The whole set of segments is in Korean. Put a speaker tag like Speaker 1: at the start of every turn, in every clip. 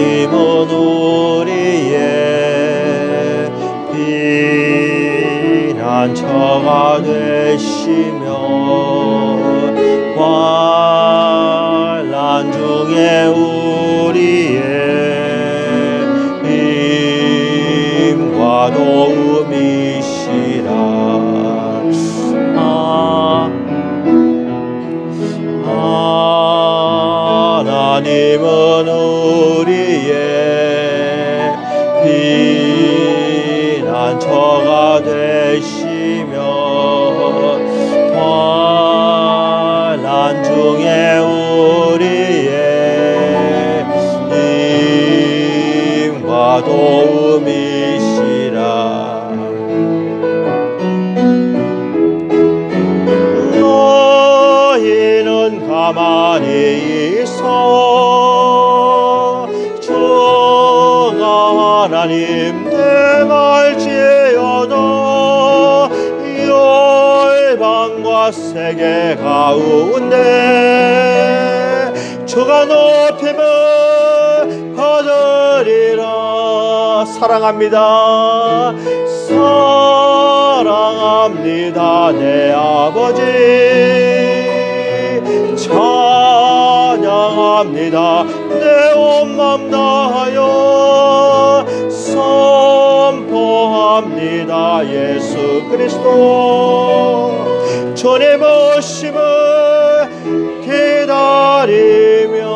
Speaker 1: 하나님은 우리의 피난처가 되시며 환난 중에 우리의 힘과 도움이시라. 하나님은 우리의 피난처가 되시며 환난 중에 우리의 힘과 도움이시라. 너희는 가만히 있어 주가 하나님 되갈지어다. 열방과 세계 가운데 주가 높임을 받으리라. 사랑합니다. 사랑합니다 내 아버지. 찬양합니다 내 온 맘 다하여. 선포합니다 예수 그리스도. 주님 오심을 기다리며.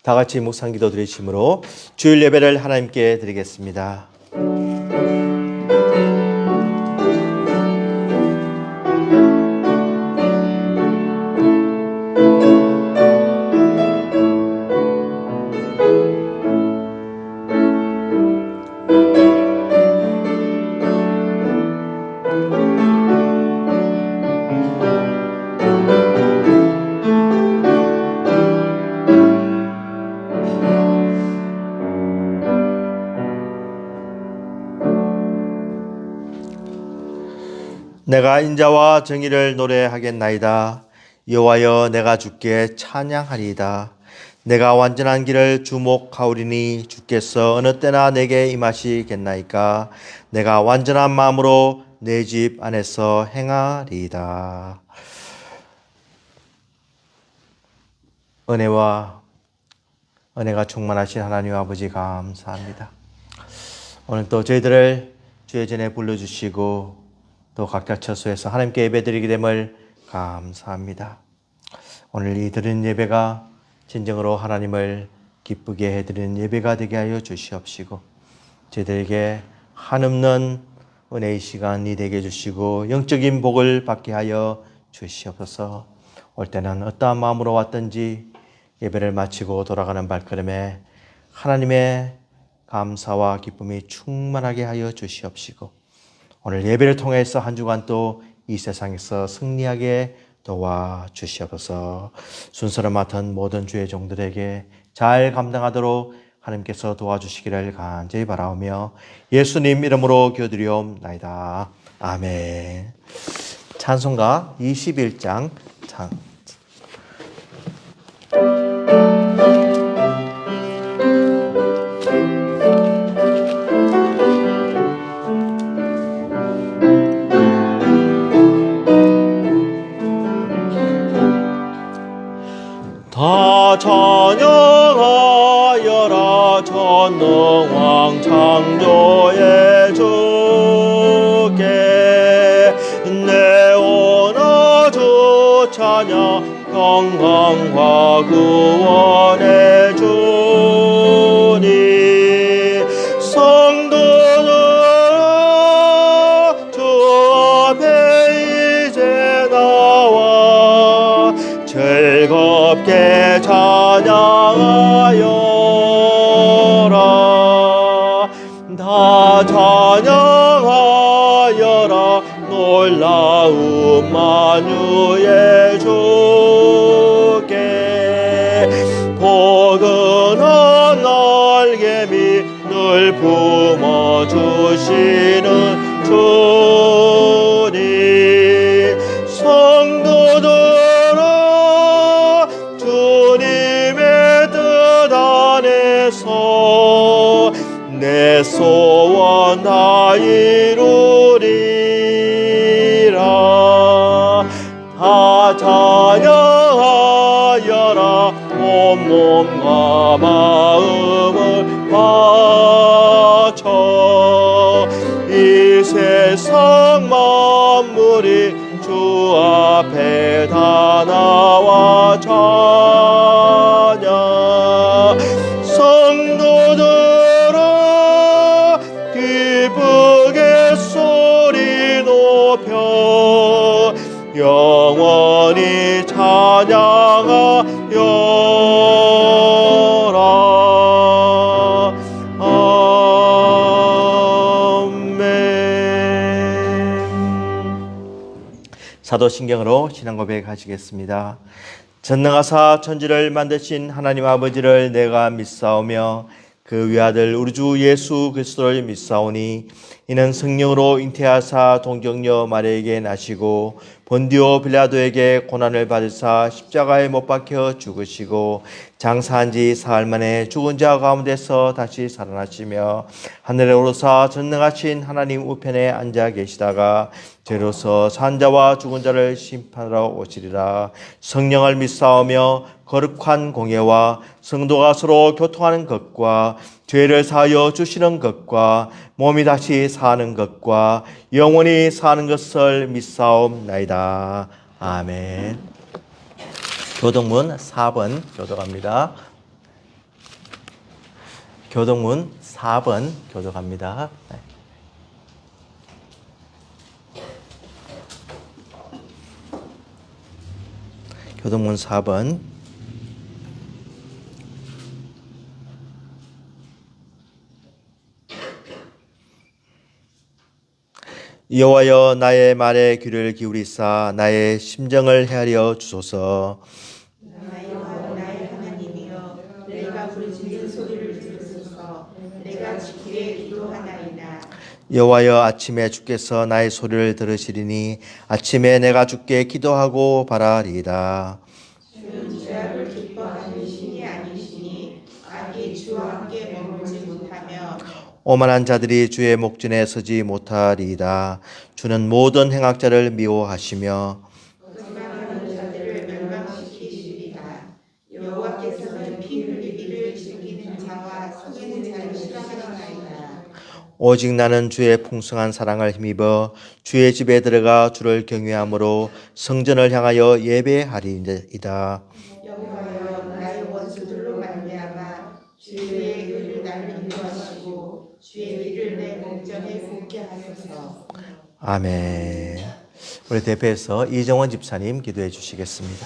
Speaker 1: 다 같이 묵상 기도 드리심으로 주일 예배를 하나님께 드리겠습니다. 내가 인자와 정의를 노래하겠나이다. 여호와여 내가 주께 찬양하리이다. 내가 완전한 길을 주목하오리니 주께서 어느 때나 내게 임하시겠나이까. 내가 완전한 마음으로 내 집 안에서 행하리이다. 은혜가 충만하신 하나님 아버지 감사합니다. 오늘 또 저희들을 주의 전에 불러주시고 또 각자 처소에서 하나님께 예배드리게 됨을 감사합니다. 오늘 이 드리는 예배가 진정으로 하나님을 기쁘게 해드리는 예배가 되게 하여 주시옵시고 저희들에게 한없는 은혜의 시간이 되게 해주시고 영적인 복을 받게 하여 주시옵소서. 올 때는 어떠한 마음으로 왔든지 예배를 마치고 돌아가는 발걸음에 하나님의 감사와 기쁨이 충만하게 하여 주시옵시고 오늘 예배를 통해서 한 주간 또 이 세상에서 승리하게 도와주시옵소서. 순서를 맡은 모든 주의 종들에게 잘 감당하도록 하나님께서 도와주시기를 간절히 바라오며 예수님 이름으로 기도드리옵나이다. 아멘. 찬송가 21장 다 찬양하여라 전능왕 창조의 주께 내 오나 주 찬양 평강과 구원의 주니 성도는 주 앞에 이제 나와 즐겁게 찬양하여라. 다 찬양하여라. 놀라운 만유의 주께 포근한 날개미 늘 품어 되시는 주님 성도들아 주님의 뜻 안에서 내 소원 다 이루리라 다 찬양하여라 온몸과 마음을 바쳐 이 세상 만물이 주 앞에 다 나와 찬양 성도들아 기쁘게 소리 높여 영원히 찬양하여라 사도신경으로 신앙 고백하시겠습니다. 전능하사 천지를 만드신 하나님 아버지를 내가 믿사오며 그 외아들 우리 주 예수 그리스도를 믿사오니 이는 성령으로 잉태하사 동정녀 마리아에게 나시고 본디오 빌라도에게 고난을 받으사 십자가에 못 박혀 죽으시고 장사한 지 사흘 만에 죽은 자 가운데서 다시 살아나시며 하늘에 오르사 전능하신 하나님 우편에 앉아 계시다가 죄로서 산 자와 죽은 자를 심판하러 오시리라. 성령을 믿사오며 거룩한 공예와 성도가 서로 교통하는 것과 죄를 사하여 주시는 것과 몸이 다시 사는 것과 영원히 사는 것을 믿사옵나이다. 아멘. 교동문 4번 교독합니다. 교동문 4번 교독합니다. 교동문 4번 여호와여 나의 말에 귀를 기울이사 나의 심정을 헤아려 주소서.
Speaker 2: 나의 하나님이여 내가 부르짖는 소리를 들으소서. 내가 주께 기도하나이다.
Speaker 1: 여호와여 아침에 주께서 나의 소리를 들으시리니 아침에 내가 주께 기도하고 바라리이다.
Speaker 2: 주는 죄악을 기뻐하는 신이 아니시니 악이 주와 함께 머물지 못하며
Speaker 1: 오만한 자들이 주의 목전에 서지 못하리이다. 주는 모든 행악자를 미워하시며
Speaker 2: 거짓말하는 자들을 멸망시키시리다. 여호와께서는 피 흘리기를 즐기는 자와 속이는 자를 싫어하시나이다.
Speaker 1: 오직 나는 주의 풍성한 사랑을 힘입어 주의 집에 들어가 주를 경외함으로 성전을 향하여 예배하리이다.
Speaker 2: 여호와여 나의 원수들로 말미암아 주의 의를 나를 인도하시고 주의 길을 내 목전에 굽게 하소서.
Speaker 1: 아멘. 우리 대표에서 이정원 집사님 기도해 주시겠습니다.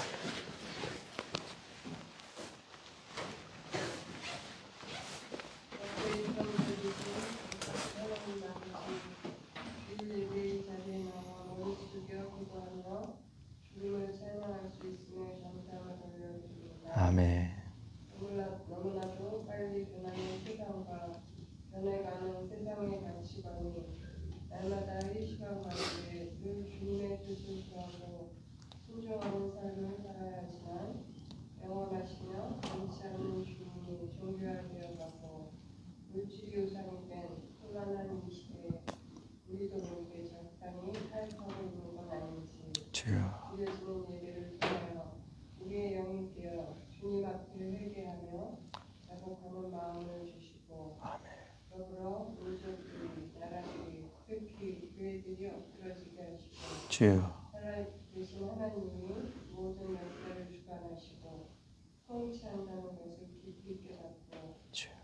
Speaker 1: 아멘.
Speaker 3: 너무나도 빨리 변하는 세상과 변해가는 세상의 가치관이 날마다 일시간 가운데 늘 주님의 뜻을 구하고 순종하는 삶을 살아야 하지만 영원하시며 변치 않는 주님이 정교하게 가고 물질이 우상이 된 혼란한 이 시대에 우리도 모르게 적당히 타협하고 있는 건 아닌지 드려지는 예배를 통하여 우리의 영이 깨어 주님 앞에 회개하며 자복하는 마음을 주시고 더불어 민족들이 나라들이 특히 교회들이 엎드러지게 하시고 살아계신 하나님이 모든 역사를 주관하시고 통치한다는 것을 깊이 깨닫고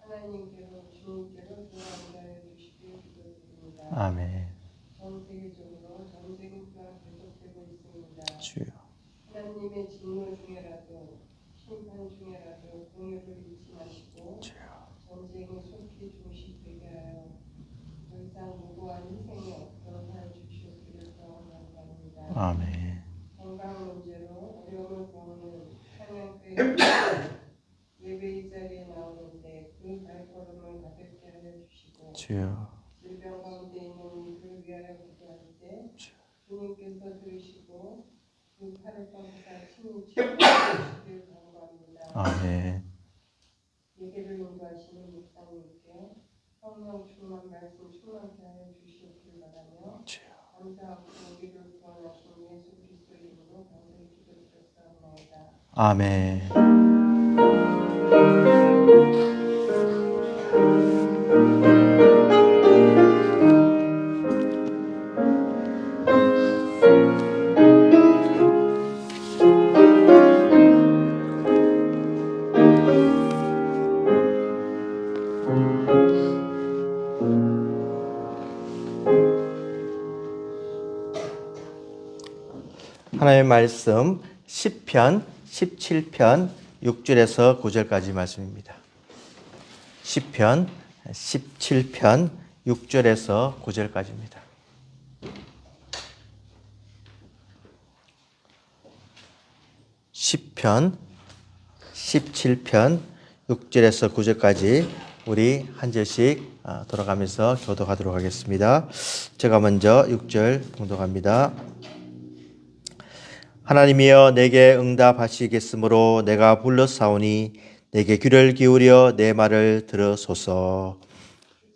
Speaker 3: 하나님께로 주님께로 돌아오게 해주시길 기도드립니다.
Speaker 1: 아멘.
Speaker 3: 전 세계적으로 전쟁과 계속되고 있습니다. 하나님의 진노 중에라도 심판 중에라도 공의를 잊지 마시고 전쟁이 속히 종식되게 하여 더 이상 무고한 희생이 없도록 하여 주시기를 구원합니다.
Speaker 1: 아멘.
Speaker 3: 건강 문제로 어려움을 겪는 찬양교회 예배의 자리에 나오는데 그 발걸음을 가볍게 하여 주시고 질병 가운데 하나님께 성령 충만 말씀 충만케 하여 주시옵길 바라며 감사하고 우리를 구원하신 예수 그리스도 이름으로 간절히 기도드렸사옵나이다.
Speaker 1: 아멘. 하나님의 말씀 시편 17편 6절에서 9절까지 말씀입니다. 시편 17편 6절에서 9절까지입니다. 시편 17편 6절에서 9절까지 우리 한 절씩 돌아가면서 교독하도록 하겠습니다. 제가 먼저 6절 봉독합니다. 하나님이여 내게 응답하시겠으므로 내가 불러사오니 내게 귀를 기울여 내 말을 들으소서.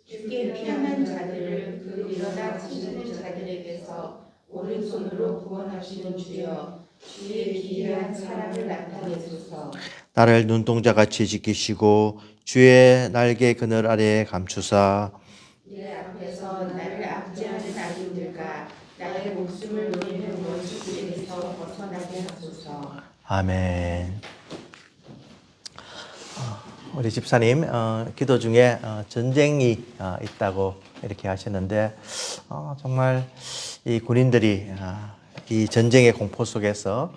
Speaker 2: 주께 피하는 자들을 그 일어나 치는 자들에게서 오른손으로 구원하시는 주여 주의 기이한 사랑을 나타내소서.
Speaker 1: 나를 눈동자같이 지키시고 주의 날개 그늘 아래에 감추사
Speaker 2: 내 앞에서 나를 압제하는 악인들과 나의 목숨을 노리는 원수들에게서 벗어나게 하소서.
Speaker 1: 아멘. 우리 집사님 기도 중에 전쟁이 있다고 이렇게 하셨는데 정말 이 군인들이 이 전쟁의 공포 속에서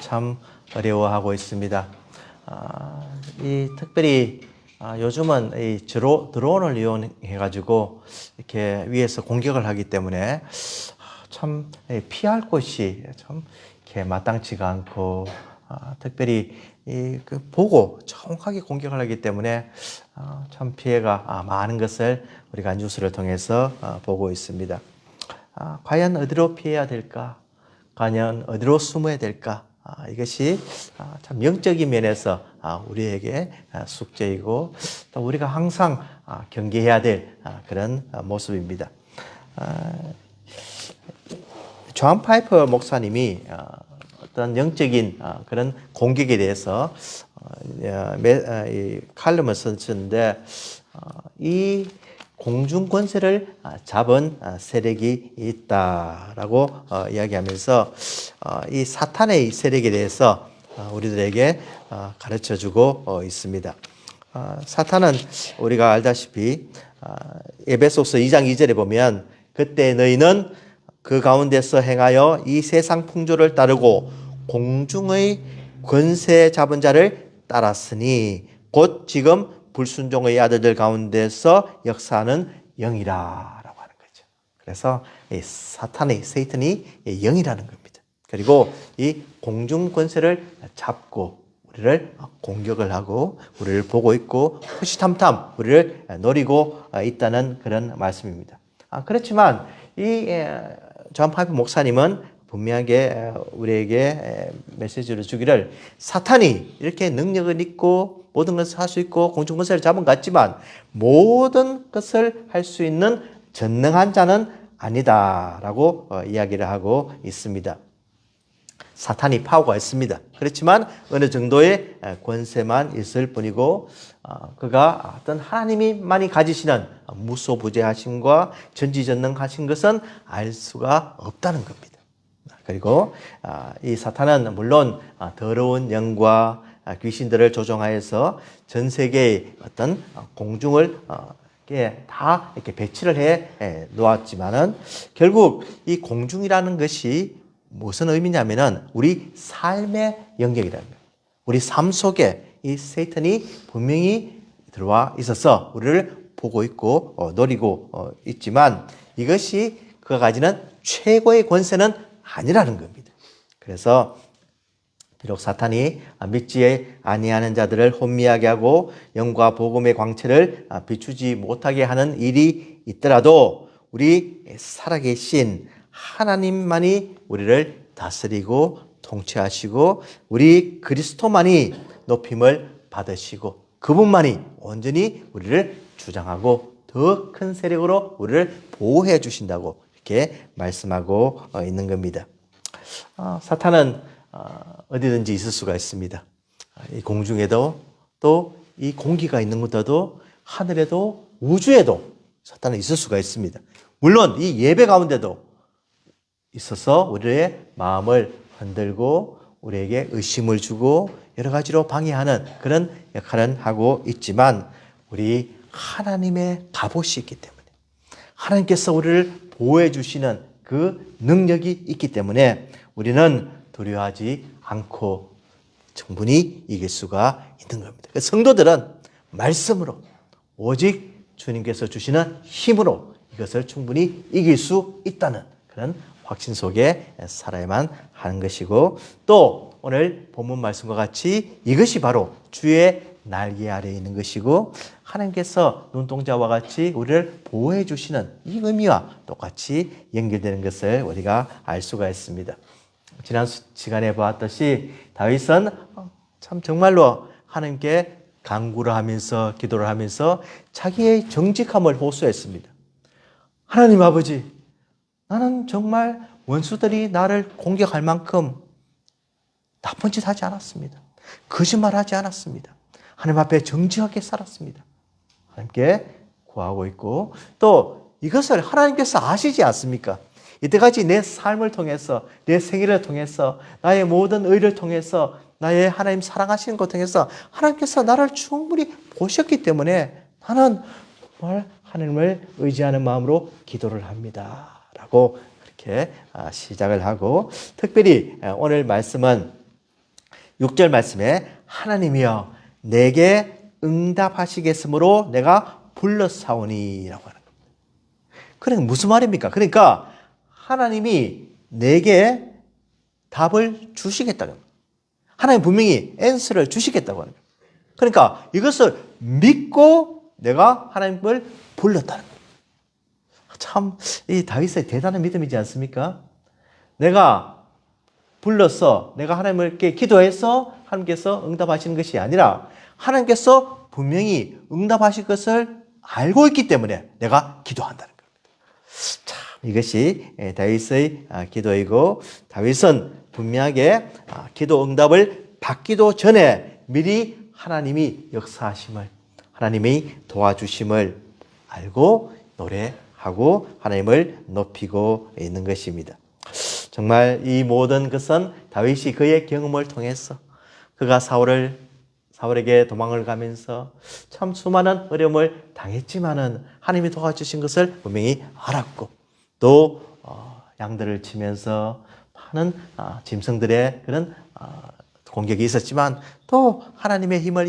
Speaker 1: 참 어려워하고 있습니다. 이 특별히 요즘은 이 드론을 이용해 가지고 이렇게 위에서 공격을 하기 때문에 참 피할 곳이 참 이렇게 마땅치가 않고 특별히 보고 정확하게 공격을 하기 때문에 참 피해가 많은 것을 우리가 뉴스를 통해서 보고 있습니다. 과연 어디로 피해야 될까? 과연 어디로 숨어야 될까? 이것이 참 영적인 면에서 우리에게 숙제이고 또 우리가 항상 경계해야 될 그런 모습입니다. 존 파이퍼 목사님이 어떤 영적인 그런 공격에 대해서 칼럼을 썼는데 이 공중 권세를 잡은 세력이 있다라고 이야기하면서 이 사탄의 세력에 대해서 우리들에게 가르쳐주고 있습니다. 사탄은 우리가 알다시피 에베소서 2장 2절에 보면 그때 너희는 그 가운데서 행하여 이 세상 풍조를 따르고 공중의 권세 잡은 자를 따랐으니 곧 지금 불순종의 아들들 가운데서 역사하는 영이라라고 하는 거죠. 그래서 이 세이탄이 영이라는 겁니다. 그리고 이 공중 권세를 잡고 우리를 공격을 하고 우리를 보고 있고 호시탐탐 우리를 노리고 있다는 그런 말씀입니다. 그렇지만 이 존 파이퍼 목사님은 분명하게 우리에게 메시지를 주기를 사탄이 이렇게 능력을 있고 모든 것을 할 수 있고 공중 권세를 잡은 것 같지만 모든 것을 할 수 있는 전능한 자는 아니다라고 이야기를 하고 있습니다. 사탄이 파워가 있습니다. 그렇지만 어느 정도의 권세만 있을 뿐이고 그가 어떤 하나님이만이 가지시는 무소부재하심과 전지전능하신 것은 알 수가 없다는 겁니다. 그리고 이 사탄은 물론 더러운 영과 귀신들을 조종하여서 전 세계의 어떤 공중을 다 이렇게 배치를 해 놓았지만은 결국 이 공중이라는 것이 무슨 의미냐면은 우리 삶의 영역이라는 거예요. 우리 삶 속에 이 세이탄이 분명히 들어와 있어서 우리를 보고 있고 노리고 있지만 이것이 그가 가지는 최고의 권세는 아니라는 겁니다. 그래서 비록 사탄이 믿지 아니하는 자들을 혼미하게 하고 영과 복음의 광채를 비추지 못하게 하는 일이 있더라도 우리 살아계신 하나님만이 우리를 다스리고 통치하시고 우리 그리스도만이 높임을 받으시고 그분만이 온전히 우리를 주장하고 더 큰 세력으로 우리를 보호해 주신다고 이렇게 말씀하고 있는 겁니다. 사탄은 어디든지 있을 수가 있습니다. 이 공중에도 또 이 공기가 있는 곳에도 하늘에도 우주에도 사탄은 있을 수가 있습니다. 물론 이 예배 가운데도 있어서 우리의 마음을 흔들고 우리에게 의심을 주고 여러 가지로 방해하는 그런 역할은 하고 있지만 우리 하나님의 갑옷이 있기 때문에 하나님께서 우리를 보호해 주시는 그 능력이 있기 때문에 우리는 두려워하지 않고 충분히 이길 수가 있는 겁니다. 성도들은 말씀으로 오직 주님께서 주시는 힘으로 이것을 충분히 이길 수 있다는 그런 확신 속에 살아야만 하는 것이고 또 오늘 본문 말씀과 같이 이것이 바로 주의 날개 아래에 있는 것이고 하나님께서 눈동자와 같이 우리를 보호해 주시는 이 의미와 똑같이 연결되는 것을 우리가 알 수가 있습니다. 지난 시간에 보았듯이 다윗은 참 정말로 하나님께 간구를 하면서 기도를 하면서 자기의 정직함을 호소했습니다. 하나님 아버지, 나는 정말 원수들이 나를 공격할 만큼 나쁜 짓 하지 않았습니다. 거짓말하지 않았습니다. 하나님 앞에 정직하게 살았습니다. 하나님께 구하고 있고 또 이것을 하나님께서 아시지 않습니까? 이때까지 내 삶을 통해서 내 생애를 통해서 나의 모든 의를 통해서 나의 하나님 사랑하시는 것 통해서 하나님께서 나를 충분히 보셨기 때문에 나는 정말 하나님을 의지하는 마음으로 기도를 합니다. 라고 그렇게 시작을 하고 특별히 오늘 말씀은 6절 말씀에 하나님이여 내게 응답하시겠으므로 내가 불렀사오니라고 하는 겁니다. 그러니까 무슨 말입니까? 그러니까 하나님이 내게 답을 주시겠다는 겁니다. 하나님 분명히 앤서를 주시겠다고 하는 겁니다. 그러니까 이것을 믿고 내가 하나님을 불렀다는 겁니다. 참 이 다윗의 대단한 믿음이지 않습니까? 내가 불러서 내가 하나님께 기도해서 하나님께서 응답하시는 것이 아니라 하나님께서 분명히 응답하실 것을 알고 있기 때문에 내가 기도한다는 겁니다. 참 이것이 다윗의 기도이고 다윗은 분명하게 기도 응답을 받기도 전에 미리 하나님이 역사하심을 하나님이 도와주심을 알고 노래하고 하나님을 높이고 있는 것입니다. 정말 이 모든 것은 다윗이 그의 경험을 통해서 그가 사울에게 도망을 가면서 참 수많은 어려움을 당했지만은 하나님이 도와주신 것을 분명히 알았고 또 양들을 치면서 많은 짐승들의 그런 공격이 있었지만 또 하나님의 힘을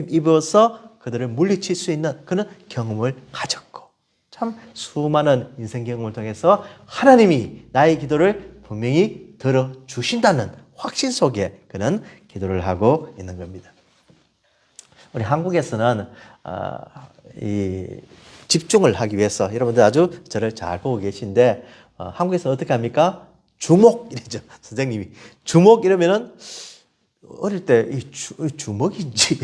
Speaker 1: 입어서 그들을 물리칠 수 있는 그런 경험을 가졌고 참 수많은 인생 경험을 통해서 하나님이 나의 기도를 분명히 들어주신다는 확신 속에 그는 기도를 하고 있는 겁니다. 우리 한국에서는 이 집중을 하기 위해서 여러분들 아주 저를 잘 보고 계신데 한국에서 어떻게 합니까? 주목 이러죠. 선생님이 주목 이러면은 어릴 때 이 주먹인지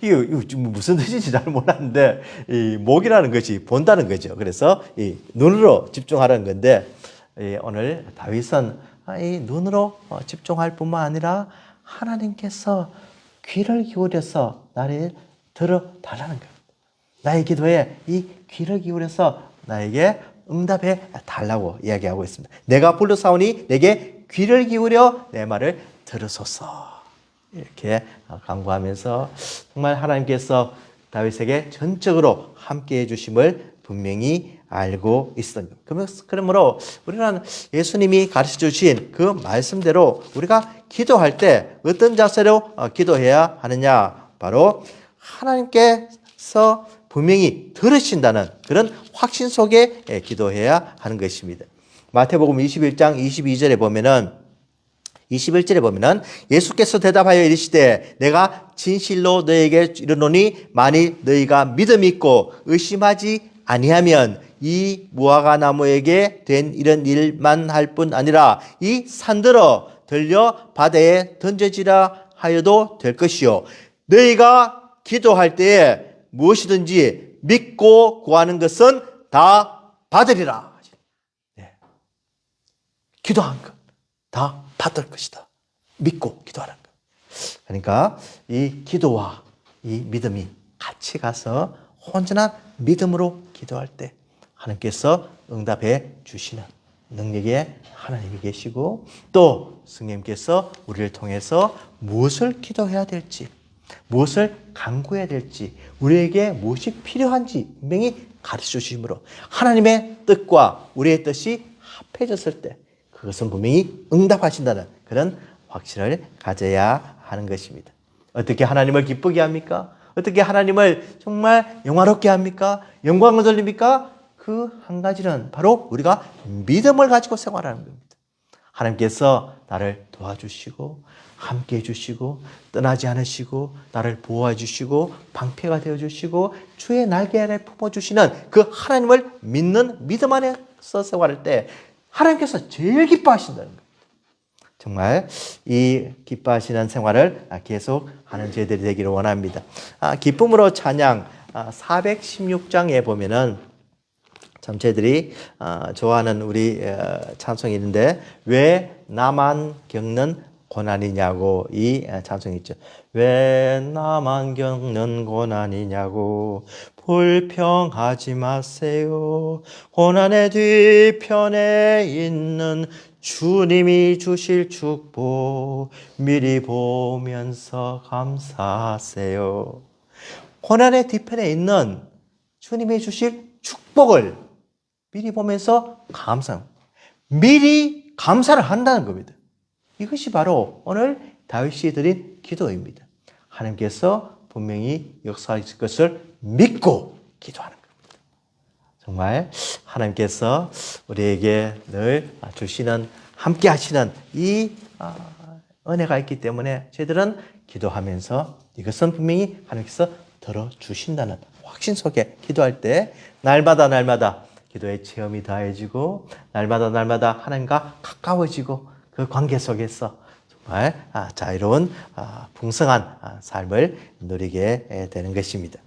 Speaker 1: 이게 무슨 뜻인지 잘 몰랐는데 이 목이라는 것이 본다는 거죠. 그래서 이 눈으로 집중하라는 건데 오늘 다윗은 이 눈으로 집중할 뿐만 아니라 하나님께서 귀를 기울여서 나를 들어달라는 거예요. 나의 기도에 이 귀를 기울여서 나에게 응답해 달라고 이야기하고 있습니다. 내가 불러사오니 내게 귀를 기울여 내 말을 들으소서. 이렇게 간구하면서 정말 하나님께서 다윗에게 전적으로 함께해 주심을 분명히 알고 있었던 그러므로 우리는 예수님이 가르쳐 주신 그 말씀대로 우리가 기도할 때 어떤 자세로 기도해야 하느냐? 바로 하나님께서 분명히 들으신다는 그런 확신 속에 기도해야 하는 것입니다. 마태복음 21장 22절에 보면은 21절에 보면은 예수께서 대답하여 이르시되 내가 진실로 너에게 이르노니 만일 너희가 믿음이 있고 의심하지 아니하면 이 무화과 나무에게 된 이런 일만 할 뿐 아니라 이 산들어 들려 바다에 던져지라 하여도 될 것이요 너희가 기도할 때에 무엇이든지 믿고 구하는 것은 다 받으리라. 네. 기도한 것 다 받을 것이다. 믿고 기도하는 것. 그러니까 이 기도와 이 믿음이 같이 가서 온전한 믿음으로 기도할 때 하나님께서 응답해 주시는 능력의 하나님이 계시고, 또 성령님께서 우리를 통해서 무엇을 기도해야 될지, 무엇을 간구해야 될지, 우리에게 무엇이 필요한지 분명히 가르쳐 주심으로 하나님의 뜻과 우리의 뜻이 합해졌을 때 그것은 분명히 응답하신다는 그런 확신을 가져야 하는 것입니다. 어떻게 하나님을 기쁘게 합니까? 어떻게 하나님을 정말 영화롭게 합니까? 영광을 돌립니까? 그 한 가지는 바로 우리가 믿음을 가지고 생활하는 겁니다. 하나님께서 나를 도와주시고 함께 해주시고 떠나지 않으시고 나를 보호해 주시고 방패가 되어주시고 주의 날개 아래 품어주시는 그 하나님을 믿는 믿음 안에서 생활할 때 하나님께서 제일 기뻐하신다는 겁니다. 정말 이 기뻐하시는 생활을 계속 하는 저희들이 되기를 원합니다. 기쁨으로 찬양 416장에 보면은 참 저희들이 좋아하는 우리 찬송이 있는데, 왜 나만 겪는 고난이냐고, 이 찬송이 있죠. 왜 나만 겪는 고난이냐고 불평하지 마세요. 고난의 뒤편에 있는 주님이 주실 축복 미리 보면서 감사하세요. 고난의 뒤편에 있는 주님이 주실 축복을 미리 보면서 미리 감사를 한다는 겁니다. 이것이 바로 오늘 다윗이 드린 기도입니다. 하나님께서 분명히 역사하실 것을 믿고 기도하는 겁니다. 정말 하나님께서 우리에게 늘 주시는, 함께 하시는 이 은혜가 있기 때문에 저희들은 기도하면서 이것은 분명히 하나님께서 들어주신다는 확신 속에 기도할 때 날마다 기도의 체험이 더해지고 날마다 하나님과 가까워지고 그 관계 속에서 정말 자유로운 풍성한 삶을 누리게 되는 것입니다.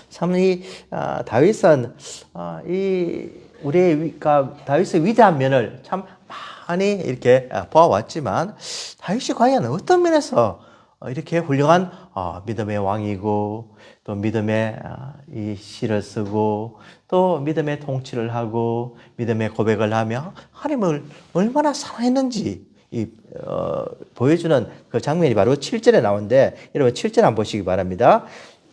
Speaker 1: 참 이 다윗은 다윗의 위대한 면을 참 많이 이렇게 보아왔지만, 다윗이 과연 어떤 면에서 이렇게 훌륭한 믿음의 왕이고, 또 믿음의 이 시를 쓰고, 또 믿음의 통치를 하고, 믿음의 고백을 하며 하나님을 얼마나 사랑했는지 보여주는 그 장면이 바로 7절에 나오는데, 여러분 7절 한번 보시기 바랍니다.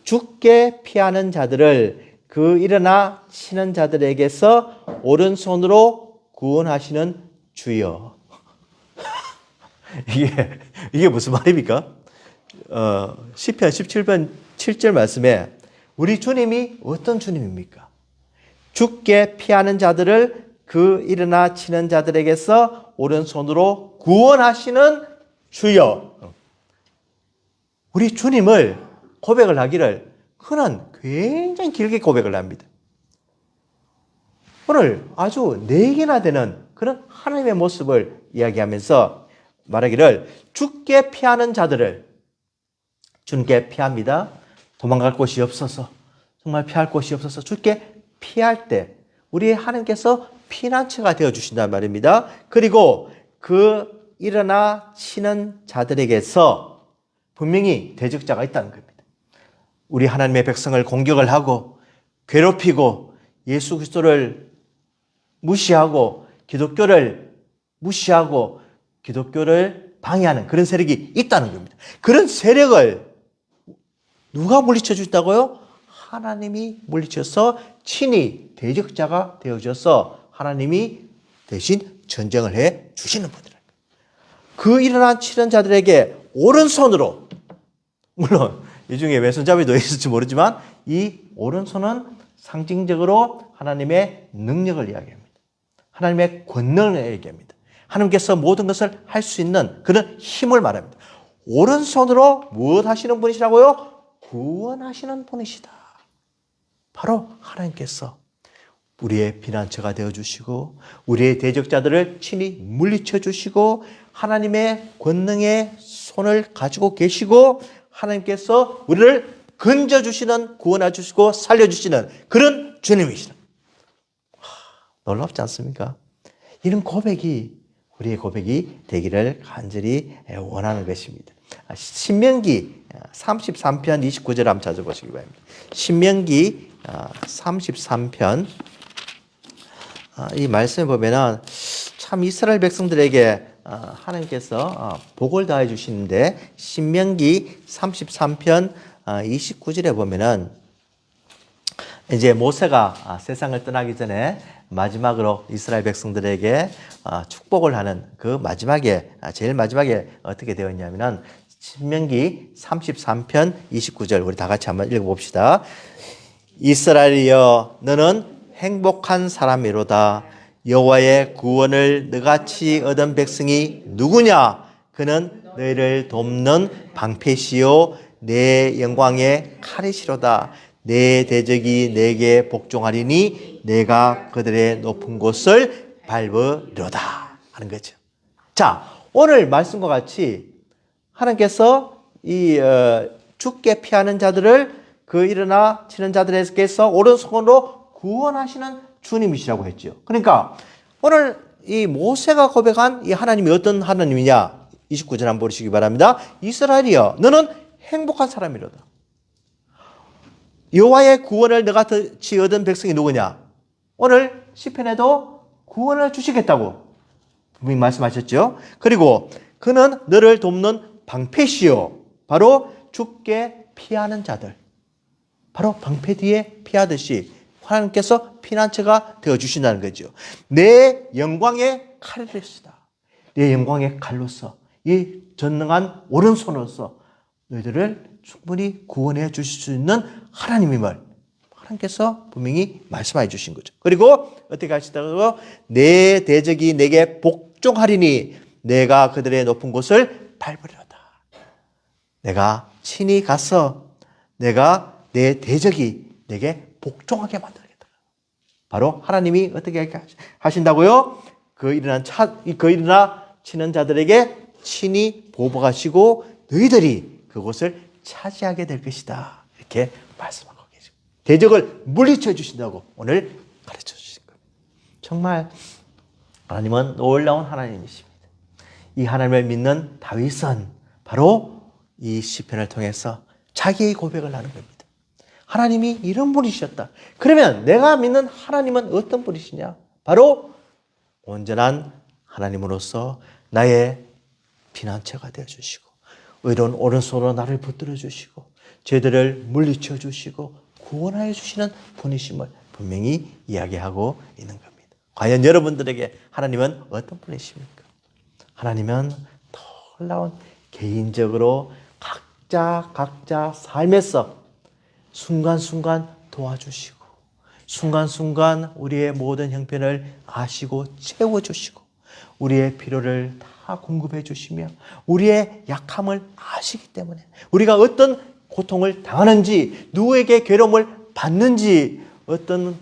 Speaker 1: 죽게 피하는 자들을 그 일어나 치는 자들에게서 오른손으로 구원하시는 주여. 이게 무슨 말입니까? 시편 17편 7절 말씀에 우리 주님이 어떤 주님입니까? 죽게 피하는 자들을 그 일어나 치는 자들에게서 오른손으로 구원하시는 주여. 우리 주님을 고백을 하기를 그는 굉장히 길게 고백을 합니다. 오늘 아주 4개나 되는 그런 하나님의 모습을 이야기하면서 말하기를 죽게 피하는 자들을 주님께 피합니다. 도망갈 곳이 없어서, 정말 피할 곳이 없어서 죽게 피할 때 우리 하나님께서 피난처가 되어주신단 말입니다. 그리고 그 일어나 치는 자들에게서 분명히 대적자가 있다는 겁니다. 우리 하나님의 백성을 공격을 하고 괴롭히고 예수 그리스도를 무시하고 기독교를 무시하고 기독교를 방해하는 그런 세력이 있다는 겁니다. 그런 세력을 누가 물리쳐 주셨다고요? 하나님이 물리쳐서 친히 대적자가 되어져서 하나님이 대신 전쟁을 해 주시는 분이라는 거예요. 그 일어난 치는 자들에게 오른손으로, 물론 이 중에 왼손잡이도 있을지 모르지만 이 오른손은 상징적으로 하나님의 능력을 이야기합니다. 하나님의 권능을 얘기합니다. 하나님께서 모든 것을 할 수 있는 그런 힘을 말합니다. 오른손으로 무엇 하시는 분이시라고요? 구원하시는 분이시다. 바로 하나님께서 우리의 피난처가 되어주시고 우리의 대적자들을 친히 물리쳐 주시고 하나님의 권능의 손을 가지고 계시고 하나님께서 우리를 건져주시는, 구원해 주시고 살려주시는 그런 주님이시다. 놀랍지 않습니까? 이런 고백이 우리의 고백이 되기를 간절히 원하는 것입니다. 신명기 33편 29절 한번 찾아보시기 바랍니다. 신명기 33편 이 말씀에 보면은 참 이스라엘 백성들에게 하나님께서 복을 다해 주시는데 신명기 33편 29절에 보면은 이제 모세가 세상을 떠나기 전에 마지막으로 이스라엘 백성들에게 축복을 하는 그 마지막에 제일 마지막에 어떻게 되어 있냐면은 신명기 33편 29절 우리 다 같이 한번 읽어봅시다. 이스라엘이여 너는 행복한 사람이로다. 여호와의 구원을 너같이 얻은 백성이 누구냐? 그는 너희를 돕는 방패시요 내 영광의 칼이시로다. 내 대적이 내게 복종하리니 내가 그들의 높은 곳을 밟으려다 하는 거죠. 자, 오늘 말씀과 같이 하나님께서 이 죽게 피하는 자들을 그 일어나 치는 자들에게서 오른손으로 구원하시는 주님이시라고 했죠. 그러니까 오늘 이 모세가 고백한 이 하나님이 어떤 하나님이냐? 29절 한번 보시기 바랍니다. 이스라엘이여 너는 행복한 사람이로다. 여호와의 구원을 너같이 얻은 백성이 누구냐? 오늘 시편에도 구원을 주시겠다고 분명히 말씀하셨죠. 그리고 그는 너를 돕는 방패시요 바로 죽게 피하는 자들, 바로 방패 뒤에 피하듯이 하나님께서 피난처가 되어주신다는 거죠. 내 영광의 칼이시다. 내 영광의 칼로서 이 전능한 오른손으로서 너희들을 충분히 구원해 주실 수 있는 하나님임을 하나님께서 분명히 말씀해 주신 거죠. 그리고 어떻게 하시다고? 내 대적이 내게 복종하리니 내가 그들의 높은 곳을 밟으려다. 내가 친히 가서 내가 내 대적이 내게 복종하게 만들겠다. 바로 하나님이 어떻게 하신다고요? 그 일어나 치는 자들에게 친히 보복하시고 너희들이 그곳을 차지하게 될 것이다. 이렇게 말씀하고 계십니다. 대적을 물리쳐 주신다고 오늘 가르쳐 주신 겁니다. 정말 하나님은 놀라운 하나님이십니다. 이 하나님을 믿는 다윗은 바로 이 시편을 통해서 자기의 고백을 하는 겁니다. 하나님이 이런 분이셨다. 그러면 내가 믿는 하나님은 어떤 분이시냐? 바로 온전한 하나님으로서 나의 피난처가 되어주시고 의로운 오른손으로 나를 붙들어 주시고 죄들을 물리쳐 주시고 구원하여 주시는 분이심을 분명히 이야기하고 있는 겁니다. 과연 여러분들에게 하나님은 어떤 분이십니까? 하나님은 놀라운 개인적으로 각자 삶에서 순간순간 도와주시고 순간순간 우리의 모든 형편을 아시고 채워주시고 우리의 필요를 다 공급해 주시며 우리의 약함을 아시기 때문에 우리가 어떤 고통을 당하는지 누구에게 괴로움을 받는지 어떤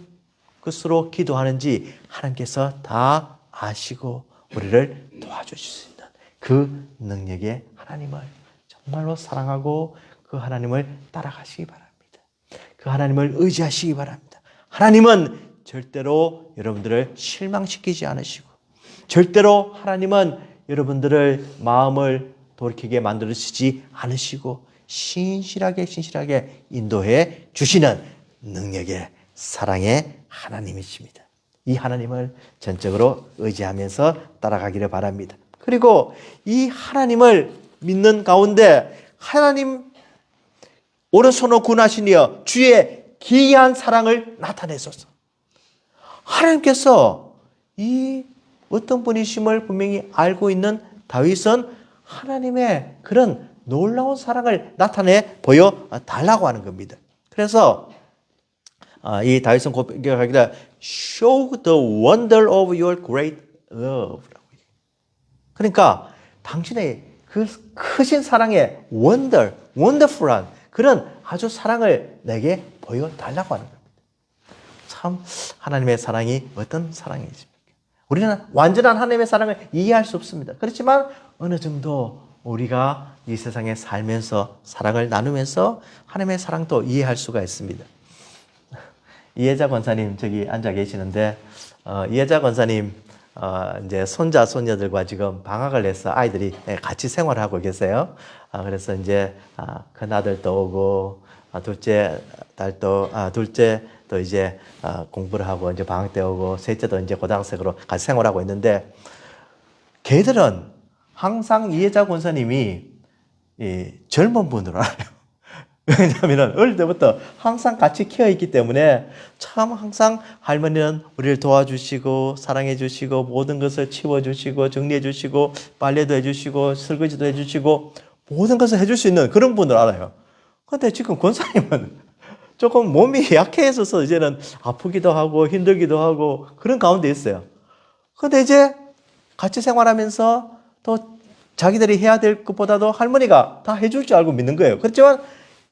Speaker 1: 것으로 기도하는지 하나님께서 다 아시고 우리를 도와주실 수 있는 그 능력의 하나님을 정말로 사랑하고 그 하나님을 따라가시기 바랍니다. 그 하나님을 의지하시기 바랍니다. 하나님은 절대로 여러분들을 실망시키지 않으시고 절대로 하나님은 여러분들을 마음을 돌이키게 만들으시지 않으시고 신실하게 인도해 주시는 능력의 사랑의 하나님이십니다. 이 하나님을 전적으로 의지하면서 따라가기를 바랍니다. 그리고 이 하나님을 믿는 가운데 하나님 오른손으로 구원하시니여 주의 기이한 사랑을 나타내소서. 하나님께서 이 어떤 분이심을 분명히 알고 있는 다윗은 하나님의 그런 놀라운 사랑을 나타내 보여달라고 하는 겁니다. 그래서 이 다윗은 고백하기를 Show the wonder of your great love. 그러니까 당신의 그 크신 사랑의 wonderful한 그런 아주 사랑을 내게 보여달라고 하는 겁니다. 참 하나님의 사랑이 어떤 사랑이십니까? 우리는 완전한 하나님의 사랑을 이해할 수 없습니다. 그렇지만 어느 정도 우리가 이 세상에 살면서 사랑을 나누면서 하나님의 사랑도 이해할 수가 있습니다. 이혜자 권사님 저기 앉아 계시는데 이혜자 권사님 이제 손자 손녀들과 지금 방학을 해서 아이들이 같이 생활하고 계세요. 그래서 이제 큰 아들도 오고 둘째 둘째도 이제 공부를 하고 이제 방학 때 오고 셋째도 이제 고등학생으로 같이 생활하고 있는데 걔들은 항상 이혜자 권사님이 이 젊은 분으로 알아요. 왜냐하면 어릴 때부터 항상 같이 키워 있기 때문에 참 항상 할머니는 우리를 도와주시고 사랑해 주시고 모든 것을 치워주시고 정리해 주시고 빨래도 해주시고 설거지도 해주시고 모든 것을 해줄 수 있는 그런 분을 알아요. 그런데 지금 권사님은 조금 몸이 약해 있어서 이제는 아프기도 하고 힘들기도 하고 그런 가운데 있어요. 그런데 이제 같이 생활하면서 또 자기들이 해야 될 것보다도 할머니가 다 해줄 줄 알고 믿는 거예요. 그렇지만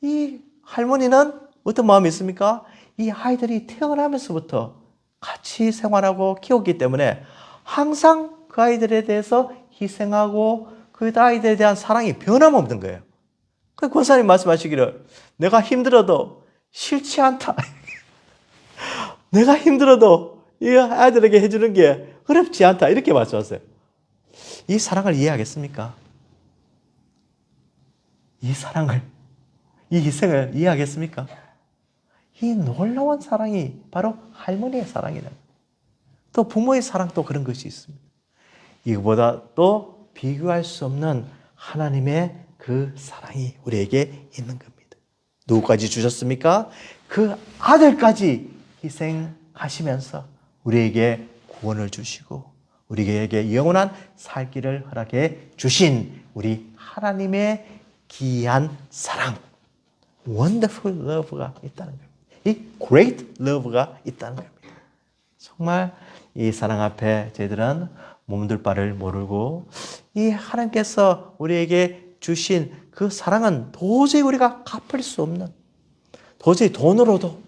Speaker 1: 이 할머니는 어떤 마음이 있습니까? 이 아이들이 태어나면서부터 같이 생활하고 키웠기 때문에 항상 그 아이들에 대해서 희생하고 그 아이들에 대한 사랑이 변함없는 거예요. 그 권사님 말씀하시기를 내가 힘들어도 싫지 않다. 내가 힘들어도 이 아이들에게 해주는 게 어렵지 않다. 이렇게 말씀하세요. 이 사랑을 이해하겠습니까? 이 사랑을, 이 희생을 이해하겠습니까? 이 놀라운 사랑이 바로 할머니의 사랑이다. 또 부모의 사랑도 그런 것이 있습니다. 이거보다 또 비교할 수 없는 하나님의 그 사랑이 우리에게 있는 겁니다. 누구까지 주셨습니까? 그 아들까지 희생하시면서 우리에게 구원을 주시고 우리에게 영원한 살기를 허락해 주신 우리 하나님의 귀한 사랑, wonderful love가 있다는 겁니다. 이 great love가 있다는 겁니다. 정말 이 사랑 앞에 저희들은 몸둘 바를 모르고 이 하나님께서 우리에게 주신 그 사랑은 도저히 우리가 갚을 수 없는, 도저히 돈으로도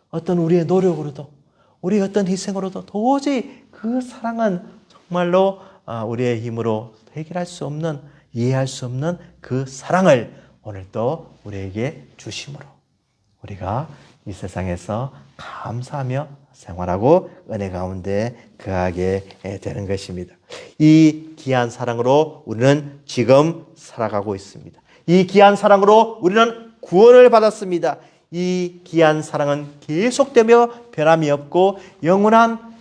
Speaker 1: 어떤 우리의 노력으로도 우리의 어떤 희생으로도 도저히 그 사랑은 정말로 우리의 힘으로 해결할 수 없는, 이해할 수 없는 그 사랑을 오늘 또 우리에게 주심으로 우리가 이 세상에서 감사하며 생활하고 은혜 가운데 거하게 되는 것입니다. 이 귀한 사랑으로 우리는 지금 살아가고 있습니다. 이 귀한 사랑으로 우리는 구원을 받았습니다. 이 귀한 사랑은 계속되며 변함이 없고 영원한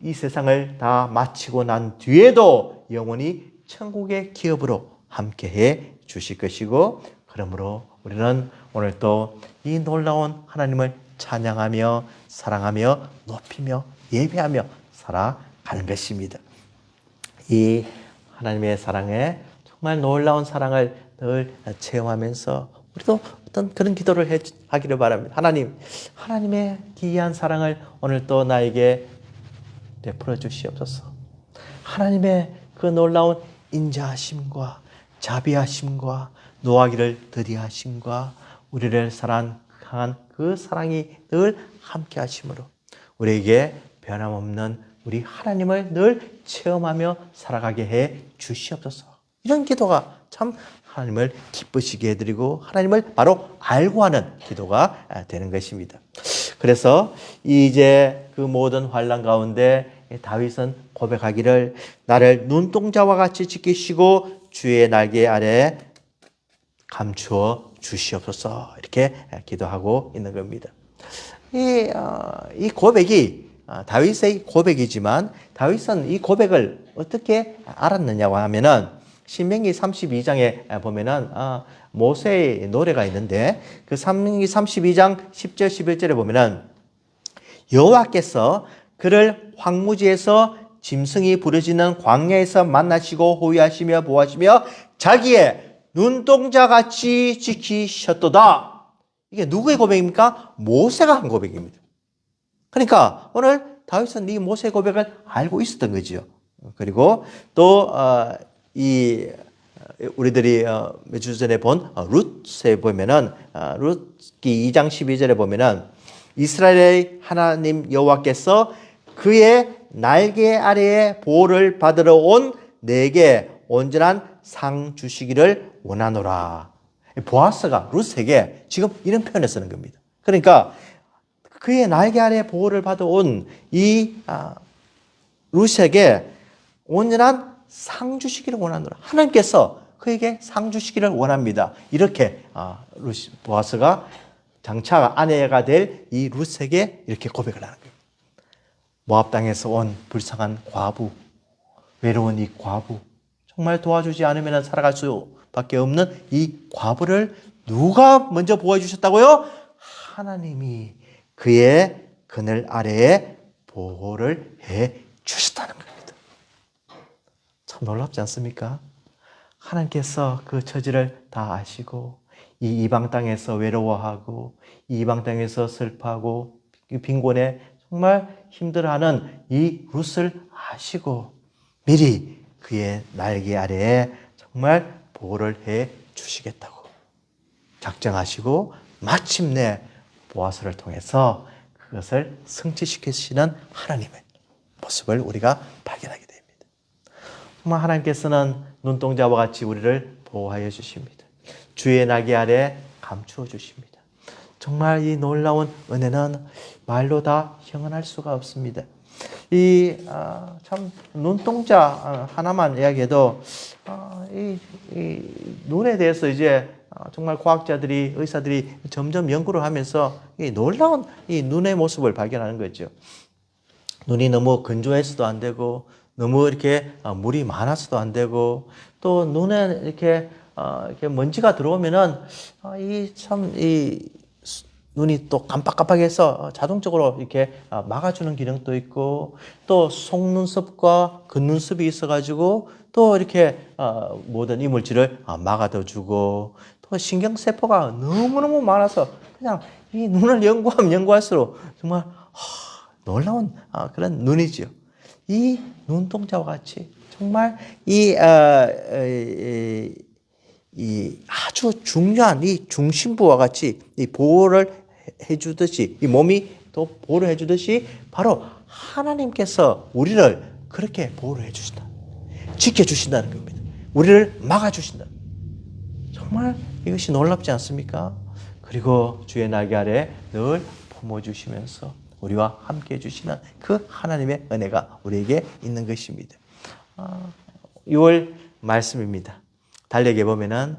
Speaker 1: 이 세상을 다 마치고 난 뒤에도 영원히 천국의 기업으로 함께해 주실 것이고, 그러므로 우리는 오늘 또 이 놀라운 하나님을 찬양하며 사랑하며 높이며 예배하며 살아가는 것입니다. 이 하나님의 사랑에 정말 놀라운 사랑을 늘 체험하면서 우리도 어떤 그런 기도를 하기를 바랍니다. 하나님, 하나님의 기이한 사랑을 오늘 또 나에게 베풀어 주시옵소서. 하나님의 그 놀라운 인자하심과 자비하심과 노하기를 더디하심과 우리를 사랑한 그 사랑이 늘 함께 하심으로 우리에게 변함없는 우리 하나님을 늘 체험하며 살아가게 해 주시옵소서. 이런 기도가 참 하나님을 기쁘시게 해드리고 하나님을 바로 알고 하는 기도가 되는 것입니다. 그래서 이제 그 모든 환난 가운데 다윗은 고백하기를 나를 눈동자와 같이 지키시고 주의 날개 아래 감추어 주시옵소서 이렇게 기도하고 있는 겁니다. 이 고백이 다윗의 고백이지만 다윗은 이 고백을 어떻게 알았느냐고 하면은 신명기 32장에 보면은 모세의 노래가 있는데 그 신명기 32장 10절 11절에 보면은 여호와께서 그를 황무지에서 짐승이 부르짖는 광야에서 만나시고 호위하시며 보호하시며 자기의 눈동자같이 지키셨도다. 이게 누구의 고백입니까? 모세가 한 고백입니다. 그러니까 오늘 다윗은 이 모세의 고백을 알고 있었던 거죠. 그리고 또 우리들이 몇 주 전에 본 룻에 보면은 룻기 2장 12절에 보면은 이스라엘의 하나님 여호와께서 그의 날개 아래에 보호를 받으러 온 내게 온전한 상 주시기를 원하노라. 보아스가 룻에게 지금 이런 표현을 쓰는 겁니다. 그러니까 그의 날개 아래 보호를 받아온 이 룻에게 온전한 상 주시기를 원하노라. 하나님께서 그에게 상 주시기를 원합니다. 이렇게 보아스가 장차 아내가 될 이 룻에게 이렇게 고백을 하는 거예요. 모압 땅에서 온 불쌍한 과부, 외로운 이 과부, 정말 도와주지 않으면 살아갈 수밖에 없는 이 과부를 누가 먼저 보호해 주셨다고요? 하나님이 그의 그늘 아래에 보호를 해 주셨다는 겁니다. 참 놀랍지 않습니까? 하나님께서 그 처지를 다 아시고 이 이방 땅에서 외로워하고 이 이방 땅에서 슬퍼하고 빈곤에 정말 힘들어하는 이 룻을 아시고 미리 그의 날개 아래에 정말 보호를 해 주시겠다고 작정하시고 마침내 보아스를 통해서 그것을 성취시키시는 하나님의 모습을 우리가 발견하게 됩니다. 정말 하나님께서는 눈동자와 같이 우리를 보호하여 주십니다. 주의 날개 아래 감추어 주십니다. 정말 이 놀라운 은혜는 말로 다 형언할 수가 없습니다. 참 눈동자 하나만 이야기해도 이 눈에 대해서 이제 정말 과학자들이 의사들이 점점 연구를 하면서 이 놀라운 이 눈의 모습을 발견하는 거죠. 눈이 너무 건조해서도 안 되고 너무 이렇게 물이 많아서도 안 되고 또 눈에 이렇게 먼지가 들어오면은 이 눈이 또 깜빡깜빡해서 자동적으로 이렇게 막아주는 기능도 있고 또 속눈썹과 겉눈썹이 있어가지고 또 이렇게 모든 이물질을 막아둬주고 또 신경세포가 너무너무 많아서 그냥 이 눈을 연구하면 연구할수록 정말 놀라운 그런 눈이지요. 이 눈동자와 같이 정말 이 아주 중요한 이 중심부와 같이 이 보호를 해주듯이 이 몸이 또 보호를 해주듯이 바로 하나님께서 우리를 그렇게 보호를 해주신다. 지켜주신다는 겁니다. 우리를 막아주신다. 정말 이것이 놀랍지 않습니까? 그리고 주의 날개 아래 늘 품어주시면서 우리와 함께 해주시는 그 하나님의 은혜가 우리에게 있는 것입니다. 6월 말씀입니다. 달력에 보면은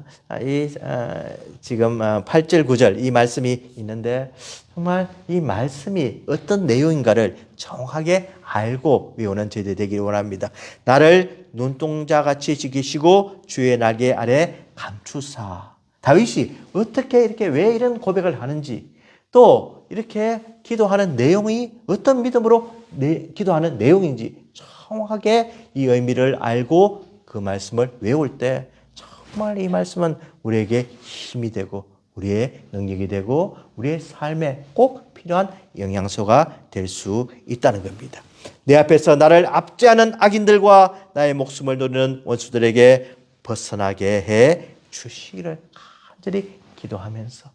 Speaker 1: 지금 8절 9절 이 말씀이 있는데 정말 이 말씀이 어떤 내용인가를 정확하게 알고 외우는 저희들이 되기를 원합니다. 나를 눈동자같이 지키시고 주의 날개 아래 감추사. 다윗이 어떻게 이렇게 왜 이런 고백을 하는지 또 이렇게 기도하는 내용이 어떤 믿음으로 기도하는 내용인지 정확하게 이 의미를 알고 그 말씀을 외울 때 정말 이 말씀은 우리에게 힘이 되고 우리의 능력이 되고 우리의 삶에 꼭 필요한 영양소가 될 수 있다는 겁니다. 내 앞에서 나를 압제하는 악인들과 나의 목숨을 노리는 원수들에게 벗어나게 해 주시기를 간절히 기도하면서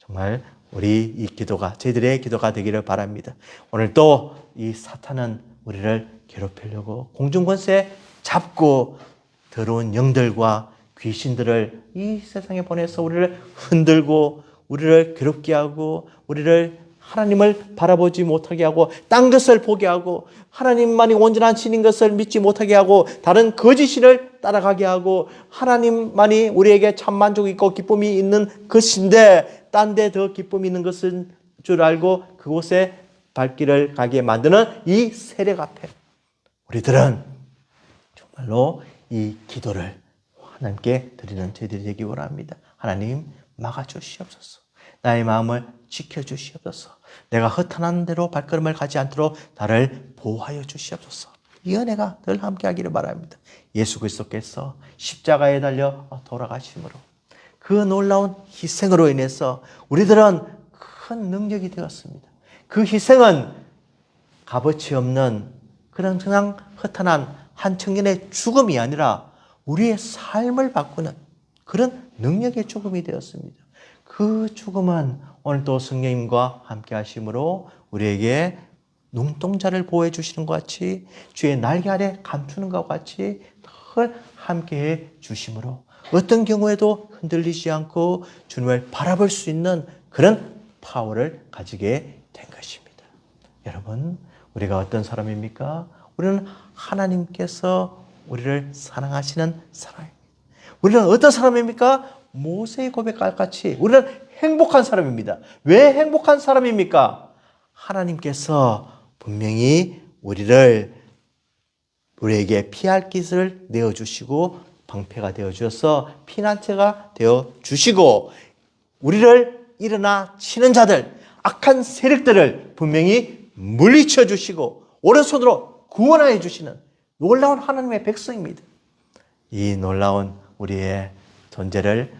Speaker 1: 정말 우리 이 기도가 저희들의 기도가 되기를 바랍니다. 오늘 또 이 사탄은 우리를 괴롭히려고 공중권세 잡고 더러운 영들과 귀신들을 이 세상에 보내서 우리를 흔들고 우리를 괴롭게 하고 우리를 하나님을 바라보지 못하게 하고 딴 것을 보게 하고 하나님만이 온전한 신인 것을 믿지 못하게 하고 다른 거짓신을 따라가게 하고 하나님만이 우리에게 참 만족이 있고 기쁨이 있는 것인데 딴 데 더 기쁨이 있는 것인 줄 알고 그곳에 발길을 가게 만드는 이 세력 앞에 우리들은 정말로 이 기도를 하나님께 드리는 저희들이 되기 원합니다. 하나님 막아주시옵소서. 나의 마음을 지켜주시옵소서. 내가 허탄한 대로 발걸음을 가지 않도록 나를 보호하여 주시옵소서. 이 은혜가 늘 함께하기를 바랍니다. 예수 그리스도께서 십자가에 달려 돌아가심으로 그 놀라운 희생으로 인해서 우리들은 큰 능력이 되었습니다. 그 희생은 값어치 없는 그냥 허탄한 한 청년의 죽음이 아니라 우리의 삶을 바꾸는 그런 능력의 죽음이 되었습니다. 그 죽음은 오늘도 성령님과 함께 하심으로 우리에게 눈동자를 보호해 주시는 것 같이 주의 날개 아래 감추는 것 같이 함께해 주심으로 어떤 경우에도 흔들리지 않고 주님을 바라볼 수 있는 그런 파워를 가지게 된 것입니다. 여러분, 우리가 어떤 사람입니까? 우리는 하나님께서 우리를 사랑하시는 사람입니다. 우리는 어떤 사람입니까? 모세의 고백과 같이 우리는 행복한 사람입니다. 왜 행복한 사람입니까? 하나님께서 분명히 우리에게 피할 길을 내어주시고 방패가 되어주셔서 피난처가 되어주시고 우리를 일어나 치는 자들, 악한 세력들을 분명히 물리쳐 주시고 오른손으로 구원하여 주시는 놀라운 하나님의 백성입니다. 이 놀라운 우리의 존재를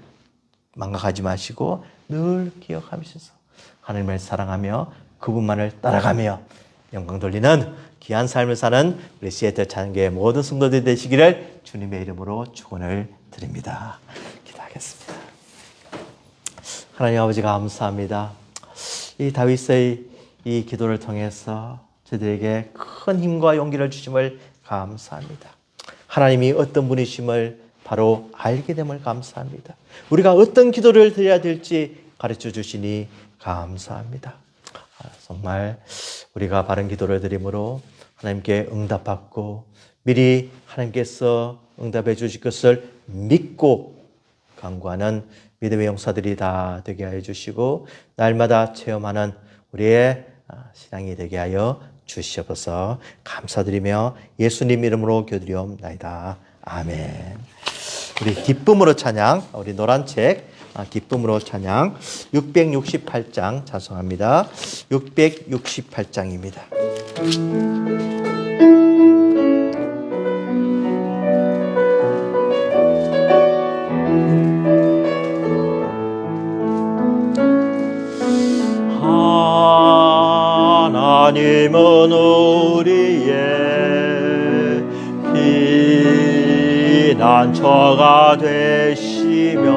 Speaker 1: 망각하지 마시고 늘 기억하시면서 하나님을 사랑하며 그분만을 따라가며 영광 돌리는 귀한 삶을 사는 우리 시애틀 찬양교회 모든 성도들이 되시기를 주님의 이름으로 축원을 드립니다. 기도하겠습니다. 하나님 아버지 감사합니다. 이 다윗의 이 기도를 통해서 저들에게 큰 힘과 용기를 주심을 감사합니다. 하나님이 어떤 분이심을 바로 알게 됨을 감사합니다. 우리가 어떤 기도를 드려야 될지 가르쳐 주시니 감사합니다. 정말 우리가 바른 기도를 드림으로 하나님께 응답받고 미리 하나님께서 응답해 주실 것을 믿고 간구하는 믿음의 용사들이 다 되게 하여 주시고 날마다 체험하는 우리의 신앙이 되게 하여 주시옵소서. 감사드리며 예수님 이름으로 기도드리옵나이다. 아멘. 우리 기쁨으로 찬양, 우리 노란 책 기쁨으로 찬양 668장 찬송합니다. 668장입니다. 하나님은 우리의 피난처가 되시며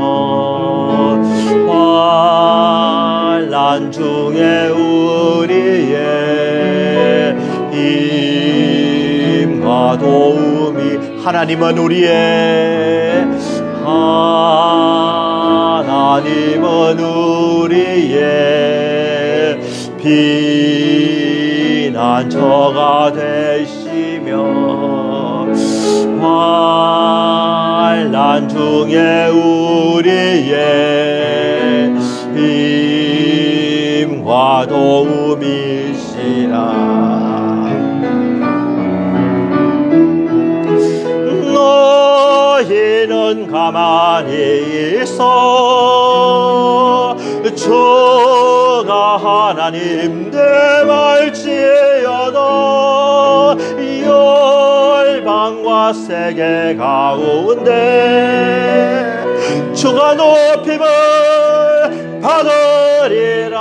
Speaker 1: 환난 중에 우리의 힘과 도움이 하나님은 우리의 피난처가 되시며 환난 중에 우리의 힘과 도움이시라. 너희는 가만히 있어 주가 하나님 대말지어다. 열방과 세계 가운데 주가 높임을 받으리라.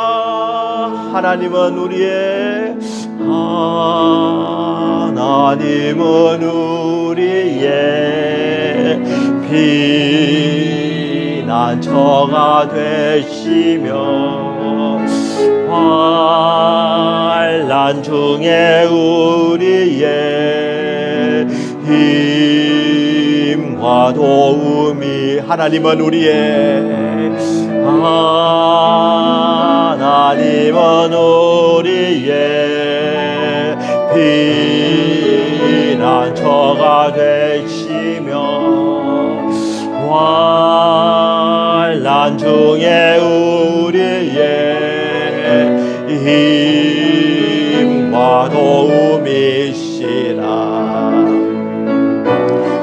Speaker 1: 하나님은 우리의 피난처가 되시며 환난 중에 우리의 힘과 도움이 하나님은 우리의 피난처가 되시며 환난 중에 우리의 힘과 도움이시라.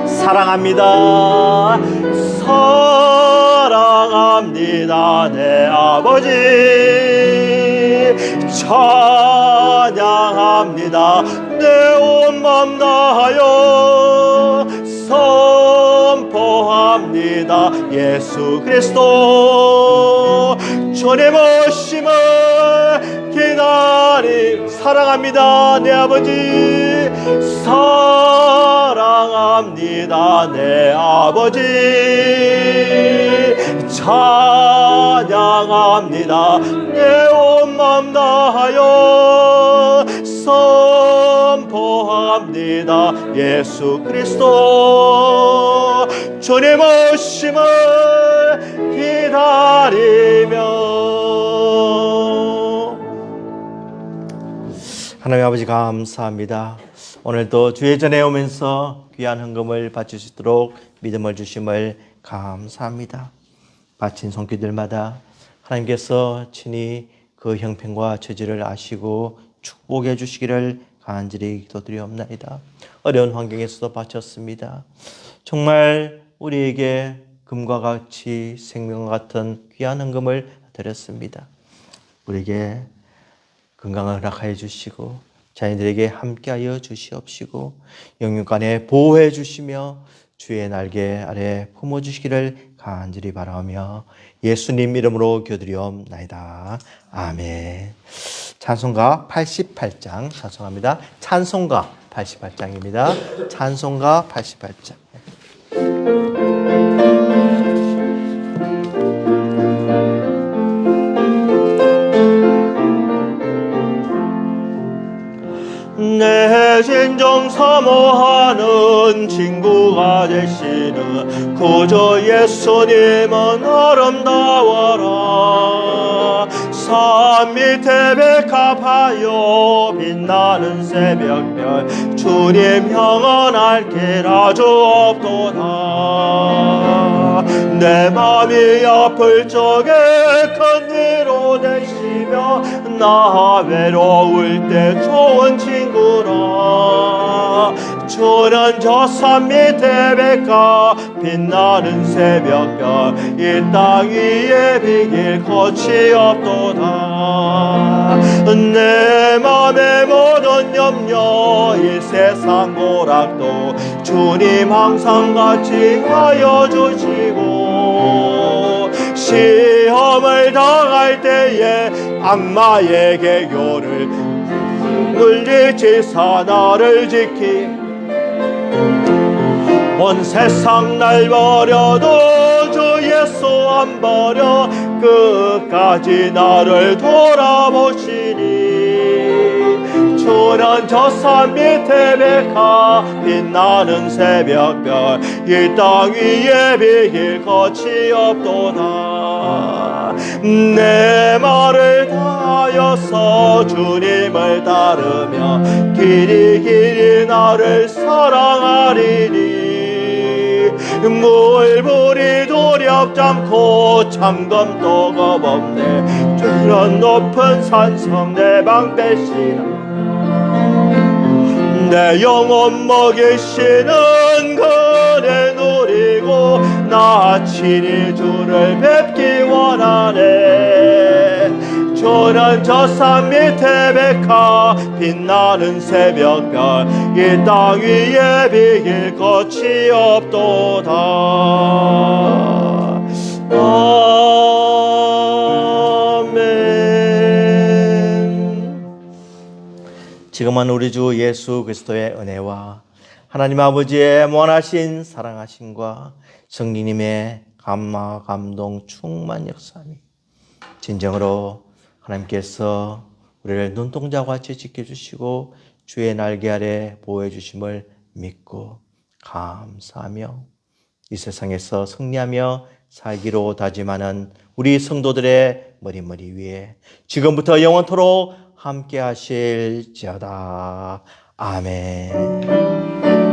Speaker 1: 사랑합니다. 사랑합니다. 내 아버지 찬양합니다. 내 온 맘 다하여 선포합니다. 예수 그리스도 주님 오심을 기다리. 사랑합니다. 내 아버지 사랑합니다. 내 아버지 찬양합니다. 내 온 맘 다하여 선포합니다. 나옵니다. 예수 그리스도 주님 오심을 기다리며. 하나님 아버지 감사합니다. 오늘도 주의 전에 오면서 귀한 헌금을 바칠 수 있도록 믿음을 주심을 감사합니다. 바친 손길들마다 하나님께서 친히 그 형편과 처지를 아시고 축복해 주시기를 간절히 기도드리옵나이다. 어려운 환경에서도 바쳤습니다. 정말 우리에게 금과 같이 생명과 같은 귀한 헌금을 드렸습니다. 우리에게 건강을 허락하여 주시고 자녀들에게 함께하여 주시옵시고 영육간에 보호해 주시며 주의 날개 아래 품어주시기를 간절히 바라며 예수님 이름으로 기도드리옵나이다. 아멘. 찬송가 88장 찬송합니다. 찬송가 88장입니다. 찬송가 88장. 내 진정 사모하는 친구가 되시는 구주 예수님은 아름다워라. 산 밑에 백합하여 빛나는 새벽별 주님 영원할 길 아주 없도다. 내 맘이 아플 적에 큰 위로 되시며 나 외로울 때 좋은 친구라. 주는 저 산 밑에 백합 빛나는 새벽별 이 땅 위에 비길 것이 없도다. 내 맘의 모든 염려 이 세상 고락도 주님 항상 같이 하여 주시고 시험을 당할 때에 악마의 개교를 물리치사 나를 지키 온 세상 날 버려도 주 예수 안 버려 끝까지 나를 돌아보시니 주는 저 산 밑에 백합 빛나는 새벽별 이 땅 위에 비길 것이 없도다. 내 말을 다하여서 주님을 따르며 길이 나를 사랑하리니 물불이 두렵지 않고 창검도 겁없네. 주는 높은 산성 내 방패시라. 내 영혼 먹이시는 그네 누리고 나 친히 주를 뵙기 원하네. 주는 저 산 밑에 백합 빛나는 새벽별 이 땅 위에 비길 것이 없도다. 아멘. 지금은 우리 주 예수 그리스도의 은혜와 하나님 아버지의 무한하신 사랑하심과 성령님의 감화 감동 충만 역사함이 진정으로 하나님께서 우리를 눈동자와 같이 지켜주시고 주의 날개 아래 보호해 주심을 믿고 감사하며 이 세상에서 승리하며 살기로 다짐하는 우리 성도들의 머리 위에 지금부터 영원토록 함께 하실지어다. 아멘.